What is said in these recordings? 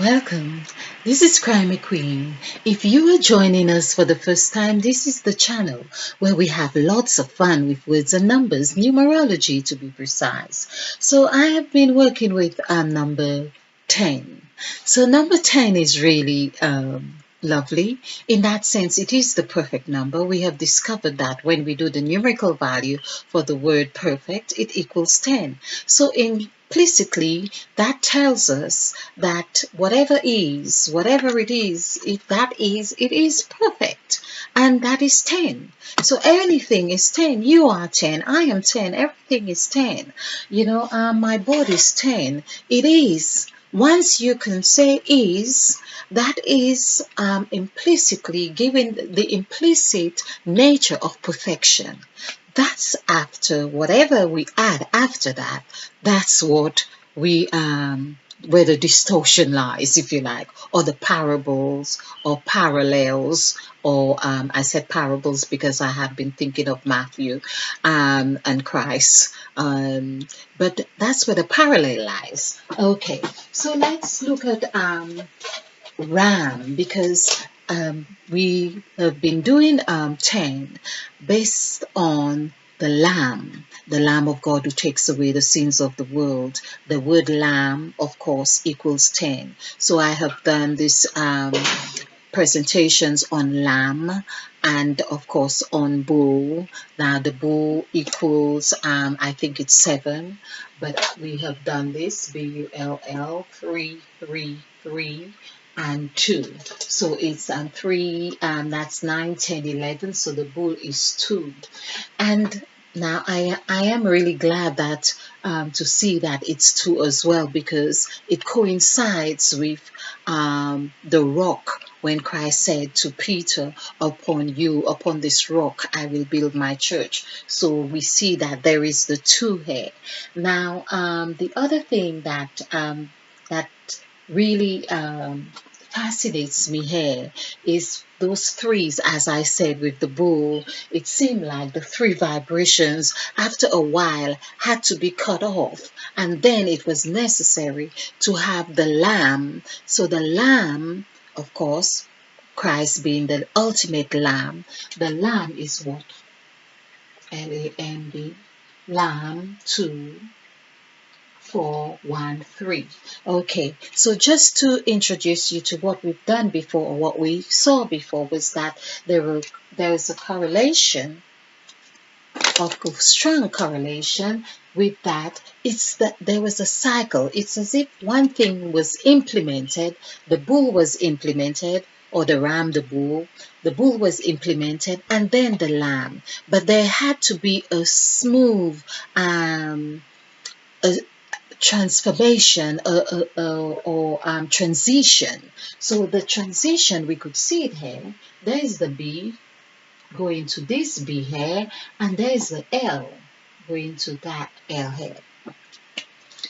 Welcome. This is Crime Queen. If you are joining us for the first time, this is the channel where we have lots of fun with words and numbers, numerology to be precise. So I have been working with number 10. So number 10 is really lovely. In that sense, it is the perfect number. We have discovered that when we do the numerical value for the word perfect, it equals 10. So implicitly, that tells us that whatever it is, it is perfect. And that is 10. So anything is 10. You are 10. I am 10. Everything is 10. My body is 10. It is. Once you can say is, that is implicitly giving the implicit nature of perfection. That's after whatever we add after that, that's what we where the distortion lies, if you like, or the parables or parallels, or I said parables because I have been thinking of Matthew and Christ. But that's where the parallel lies. Okay, so let's look at Ram, because we have been doing 10 based on the Lamb of God who takes away the sins of the world. The word Lamb, of course, equals 10. So I have done this presentations on Lamb and, of course, on Bull. Now, the Bull equals, I think it's 7, but we have done this, BULL, 3, 3, 3. And 2. So it's 3, that's 9, 10, 11. So the bull is 2. And now I am really glad that to see that it's 2 as well, because it coincides with the rock when Christ said to Peter, upon this rock, I will build my church. So we see that there is the 2 here. Now, the other thing that really fascinates me here is those 3s, as I said with the bull. It seemed like the 3 vibrations after a while had to be cut off, and then it was necessary to have the lamb. So the lamb, of course, Christ being the ultimate lamb, the lamb is what? LAMB, lamb 2 4 1 3. Okay, so just to introduce you to what we've done before, or what we saw before, was that there is a correlation, of strong correlation with that. It's that there was a cycle. It's as if one thing was implemented, the bull was implemented, or the ram, the bull was implemented, and then the lamb. But there had to be a smooth transformation or transition. So the transition, we could see it here. There is the B going to this B here, and there is the L going to that L here.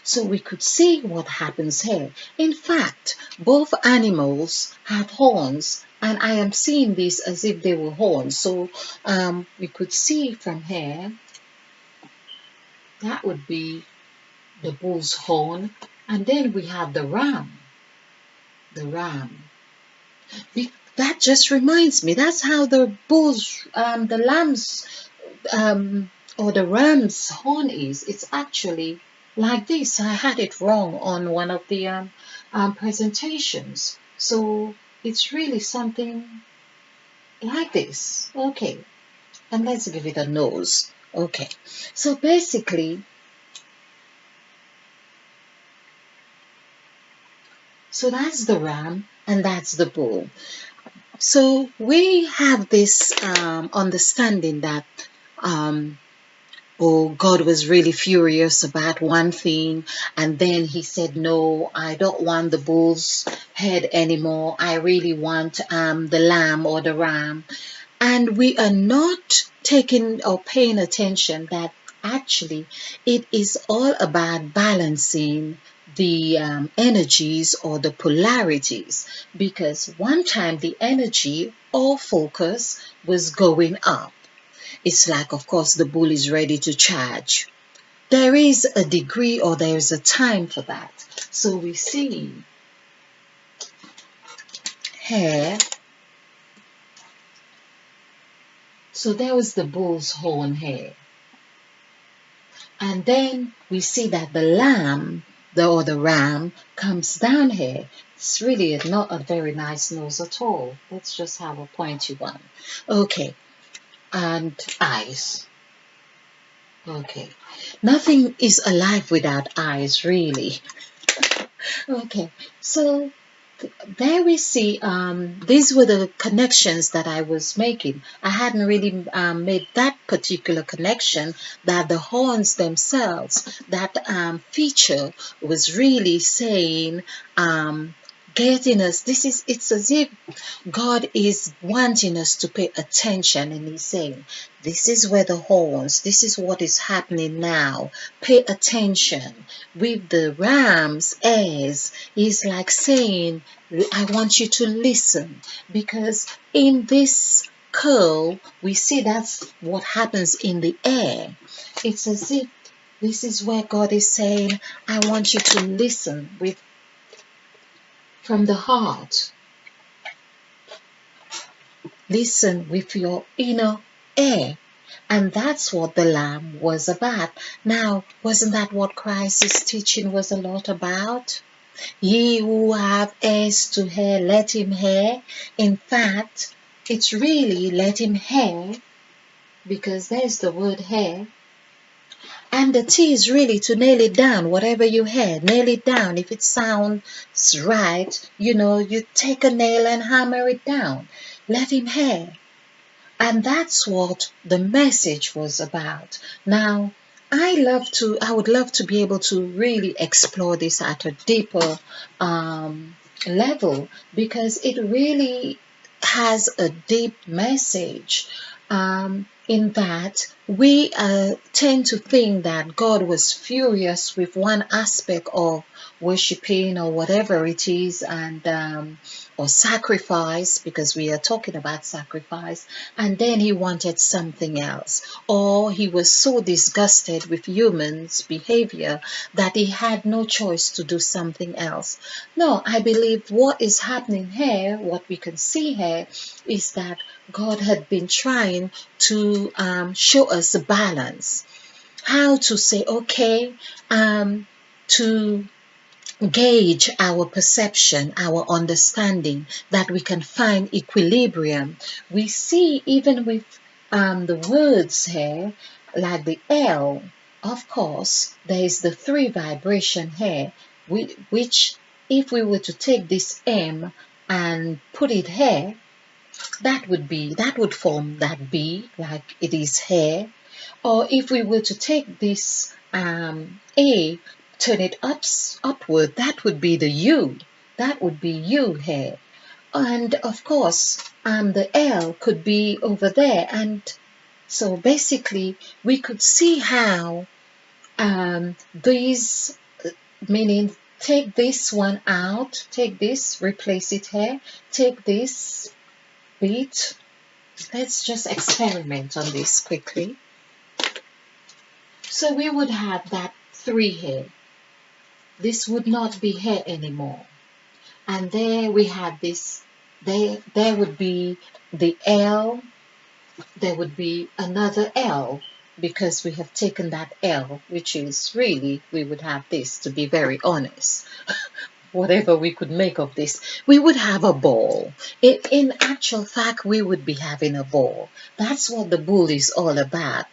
So we could see what happens here. In fact, both animals have horns, and I am seeing this as if they were horns. So we could see from here, that would be the bull's horn, and then we have the ram. That just reminds me, that's how the lamb's or the ram's horn is. It's actually like this. I had it wrong on one of the presentations. So it's really something like this. Okay, and let's give it a nose. Okay, so basically, so that's the ram and that's the bull. So we have this understanding that God was really furious about one thing, and then he said, no, I don't want the bull's head anymore. I really want the lamb or the ram. And we are not taking or paying attention that actually it is all about balancing the energies or the polarities, because one time the energy or focus was going up. It's like, of course, the bull is ready to charge. There is a degree, or there is a time for that. So we see hair. So there was the bull's horn hair. And then we see that the lamb, or the ram, comes down here. It's really not a very nice nose at all. Let's just have a pointy one. Okay, and eyes. Okay, nothing is alive without eyes, really. Okay, so there we see these were the connections that I was making. I hadn't really made that particular connection, that the horns themselves, that feature was really saying, getting us, it's as if God is wanting us to pay attention, and he's saying, this is where the horns, this is what is happening now. Pay attention. With the ram's ears, he's like saying, I want you to listen, because in this curl, we see that's what happens in the air. It's as if this is where God is saying, I want you to listen from the heart. Listen with your inner ear. And that's what the lamb was about. Now, wasn't that what Christ's teaching was a lot about? Ye who have ears to hear, let him hear. In fact, it's really let him hear, because there's the word hear. And the T is really to nail it down, whatever you hear, nail it down. If it sounds right, you take a nail and hammer it down. Let him hear. And that's what the message was about. Now, I would love to be able to really explore this at a deeper level, because it really has a deep message. In that we tend to think that God was furious with one aspect of worshiping or whatever it is, and or sacrifice, because we are talking about sacrifice, and then he wanted something else, or he was so disgusted with humans' behavior that he had no choice to do something else. No, I believe what is happening here, what we can see here, is that God had been trying to show us a balance. How to say, okay, to gauge our perception, our understanding, that we can find equilibrium. We see even with the words here, like the L, of course, there is the 3 vibration here, which if we were to take this M and put it here, that would form that B, like it is here. Or if we were to take this A, turn it upward, that would be the U. That would be U here. And of course, the L could be over there. And so basically, we could see how these, meaning take this one out, take this, replace it here, take this bit. Let's just experiment on this quickly. So we would have that 3 here. This would not be here anymore. And there we have this, there would be the L, there would be another L, because we have taken that L, which is really, we would have this, to be very honest. Whatever we could make of this, we would have a ball. In actual fact, we would be having a ball. That's what the bull is all about.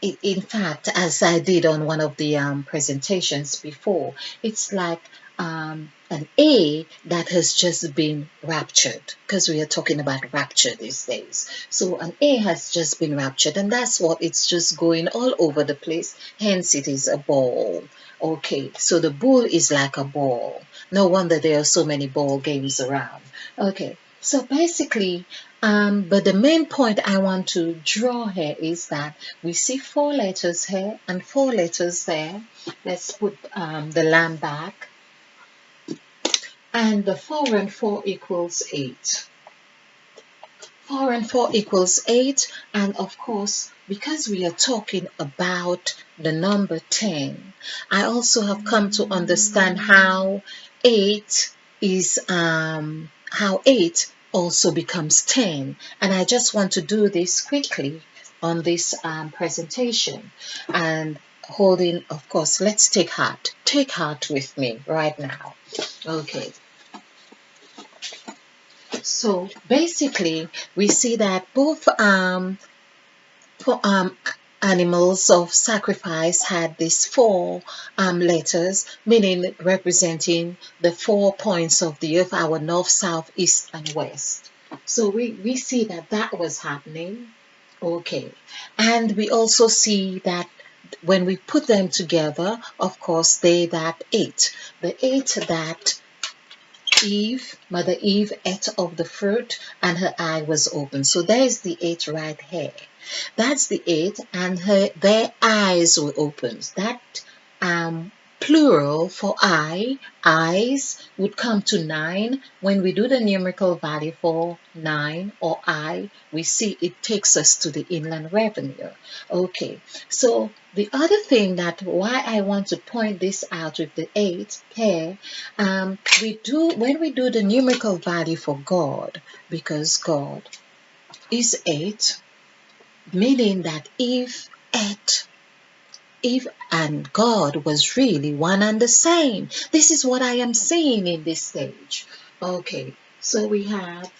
In fact, as I did on one of the presentations before, it's like an A that has just been raptured, because we are talking about rapture these days. So an A has just been raptured, and that's what it's just going all over the place. Hence, it is a ball. Okay, so the bull is like a ball. No wonder there are so many ball games around. Okay, so basically, but the main point I want to draw here is that we see 4 letters here and 4 letters there. Let's put the lamb back. And the 4 and 4 equals 8. 4 and 4 equals 8. And of course, because we are talking about the number 10, I also have come to understand how 8 is how 8 also becomes 10. And I just want to do this quickly on this presentation. And holding, of course, let's take heart. Take heart with me right now. Okay. So basically, we see that both for, animals of sacrifice had these four letters, meaning representing the 4 points of the earth, our north, south, east, and west. So we see that that was happening. Okay. And we also see that when we put them together, of course, they that ate. The eight that Mother Eve ate of the fruit and her eye was open. So there's the eight right here. That's the eight, and their eyes were opened. That plural for eyes would come to 9. When we do the numerical value for 9 or I, we see it takes us to the inland revenue. Okay, so the other thing that why I want to point this out with the 8 here, when we do the numerical value for God, because God is 8, meaning that Eve and God was really one and the same. This is what I am seeing in this stage. Okay, so we have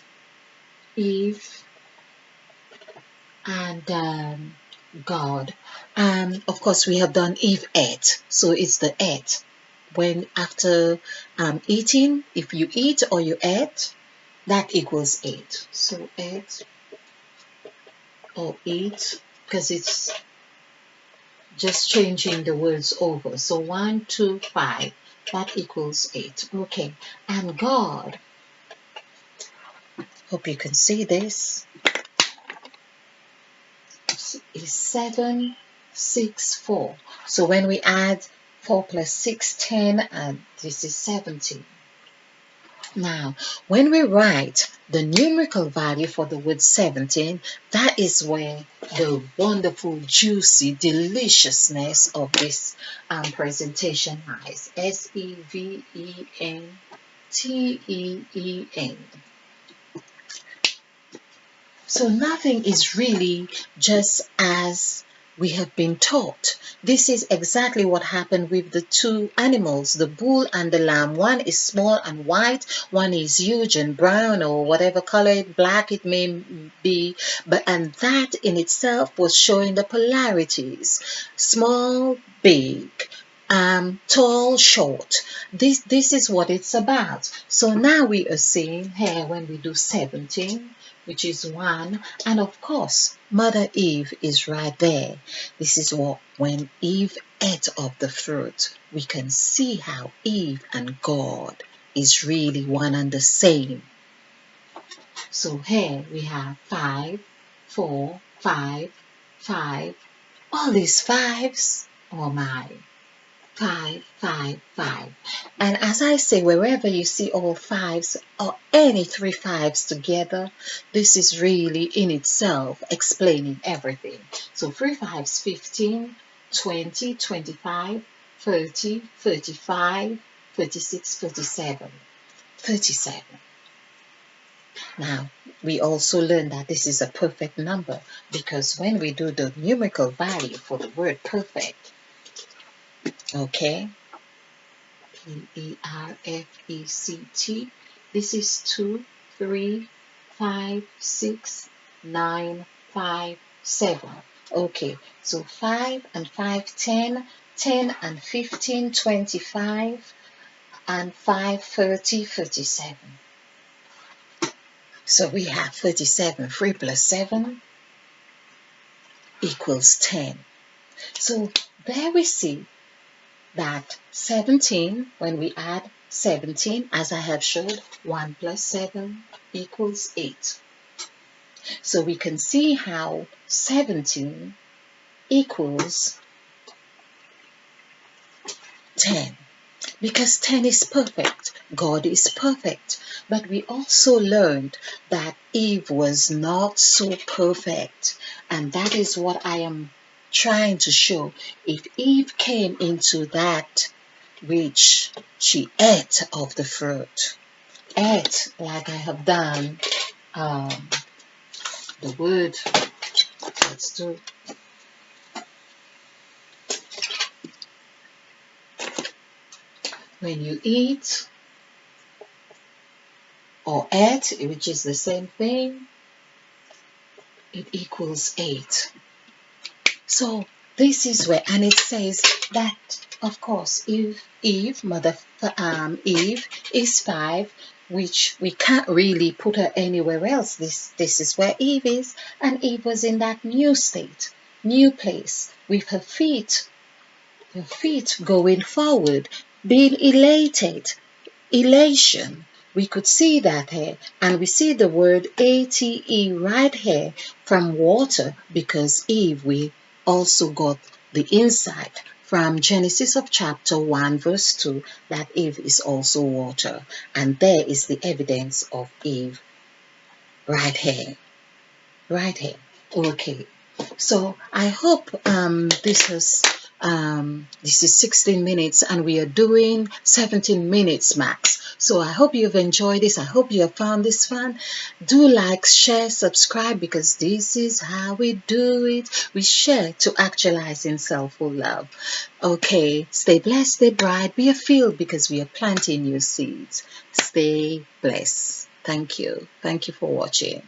Eve and God. Of course, we have done Eve ate, so it's the ate. When after eating, if you eat or you ate, that equals 8. So 8 or 8, because it's just changing the words over. So 1, 2, 5, that equals 8. Okay, and God, hope you can see this, is 7, 6, 4. So when we add 4 plus 6, 10, and this is 17. Now, when we write the numerical value for the word 17, that is where the wonderful, juicy deliciousness of this presentation lies. SEVENTEEN. So nothing is really just as we have been taught. This is exactly what happened with the two animals, the bull and the lamb. One is small and white, one is huge and brown, or whatever color, black it may be. And that in itself was showing the polarities. Small, big, tall, short. This is what it's about. So now we are seeing here when we do 17, which is 1, and of course Mother Eve is right there. This is what when Eve ate of the fruit, we can see how Eve and God is really one and the same. So here we have 5, 4, 5, 5, all these fives. Oh my. 5, 5, 5. And as I say, wherever you see all fives or any 3 fives together, this is really in itself explaining everything. So 3 fives, 15, 20, 25, 30, 35, 36, 37, 37. Now, we also learn that this is a perfect number because when we do the numerical value for the word perfect, okay, Perfect. This is 2, 3, 5, 6, 9, 5, 7. Okay, so 5 and 5, 10, 10 and 15, 25, and 5, 30, 37. So we have 37. 3 plus 7 equals 10. So there we see that 17, when we add 17, as I have showed, 1 plus 7 equals 8. So we can see how 17 equals 10. Because 10 is perfect, God is perfect. But we also learned that Eve was not so perfect. And that is what I am trying to show. If Eve came into that which she ate of the fruit, add, like I have done, the word. Let's do. When you eat or add, which is the same thing, it equals 8. So this is where, and it says that, of course, if Eve is 5, which we can't really put her anywhere else. This is where Eve is, and Eve was in that new state, new place, with her feet going forward, being elated, elation. We could see that here, and we see the word ATE right here from water, because Eve, we also got the insight from Genesis of chapter 1 verse 2 that Eve is also water, and there is the evidence of Eve right here, right here. Okay, so I hope this is 16 minutes and we are doing 17 minutes max. So I hope you've enjoyed this. I hope you have found this fun. Do like, share, subscribe, because this is how we do it. We share to actualize in self-full love. Okay, stay blessed, stay bright, be a field, because we are planting new seeds. Stay blessed. Thank you. Thank you for watching.